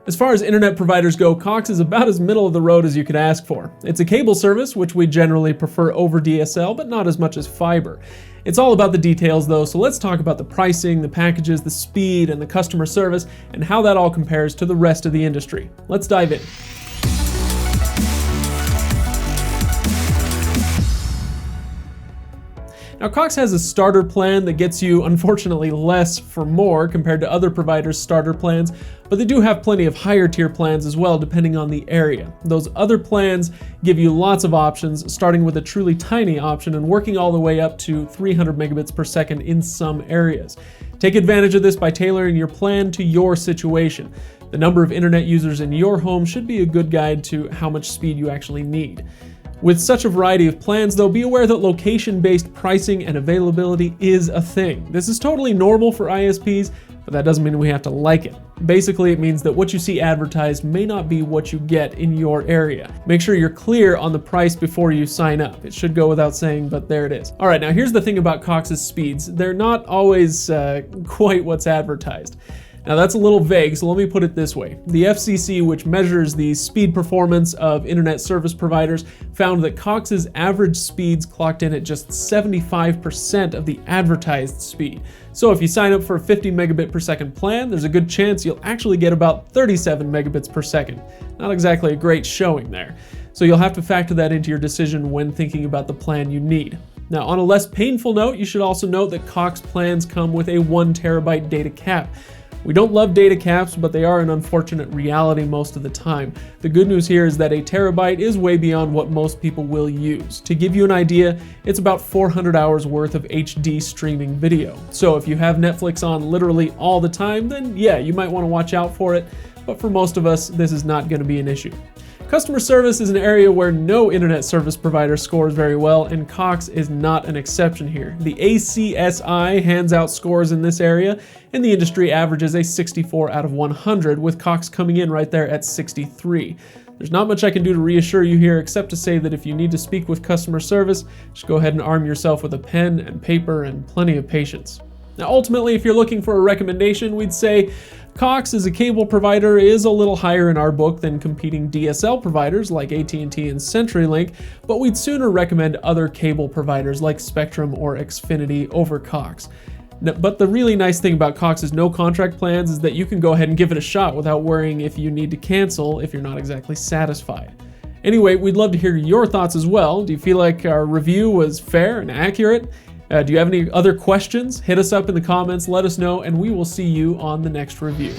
As far as internet providers go, Cox is about as middle of the road as you could ask for. It's a cable service, which we generally prefer over DSL, but not as much as fiber. It's all about the details though, so let's talk about the pricing, the packages, the speed, and the customer service, and how that all compares to the rest of the industry. Let's dive in. Now, Cox has a starter plan that gets you, unfortunately, less for more compared to other providers' starter plans, but they do have plenty of higher tier plans as well, depending on the area. Those other plans give you lots of options, starting with a truly tiny option and working all the way up to 300 megabits per second in some areas. Take advantage of this by tailoring your plan to your situation. The number of internet users in your home should be a good guide to how much speed you actually need. With such a variety of plans though, be aware that location-based pricing and availability is a thing. This is totally normal for ISPs, but that doesn't mean we have to like it. Basically, it means that what you see advertised may not be what you get in your area. Make sure you're clear on the price before you sign up. It should go without saying, but there it is. All right, now here's the thing about Cox's speeds. They're not always quite what's advertised. Now that's a little vague, so let me put it this way. The FCC, which measures the speed performance of internet service providers, found that Cox's average speeds clocked in at just 75% of the advertised speed. So if you sign up for a 50 megabit per second plan, there's a good chance you'll actually get about 37 megabits per second. Not exactly a great showing there. So you'll have to factor that into your decision when thinking about the plan you need. Now, on a less painful note, you should also note that Cox plans come with a 1 terabyte data cap. We don't love data caps, but they are an unfortunate reality most of the time. The good news here is that a terabyte is way beyond what most people will use. To give you an idea, it's about 400 hours worth of HD streaming video. So if you have Netflix on literally all the time, then yeah, you might want to watch out for it, but for most of us, this is not going to be an issue. Customer service is an area where no internet service provider scores very well, and Cox is not an exception here. The ACSI hands out scores in this area, and the industry averages a 64 out of 100, with Cox coming in right there at 63. There's not much I can do to reassure you here, except to say that if you need to speak with customer service, just go ahead and arm yourself with a pen and paper and plenty of patience. Now, ultimately, if you're looking for a recommendation, we'd say Cox as a cable provider is a little higher in our book than competing DSL providers like AT&T and CenturyLink, but we'd sooner recommend other cable providers like Spectrum or Xfinity over Cox. But the really nice thing about Cox's no contract plans is that you can go ahead and give it a shot without worrying if you need to cancel if you're not exactly satisfied. Anyway, we'd love to hear your thoughts as well. Do you feel like our review was fair and accurate? Do you have any other questions? Hit us up in the comments, let us know, and we will see you on the next review.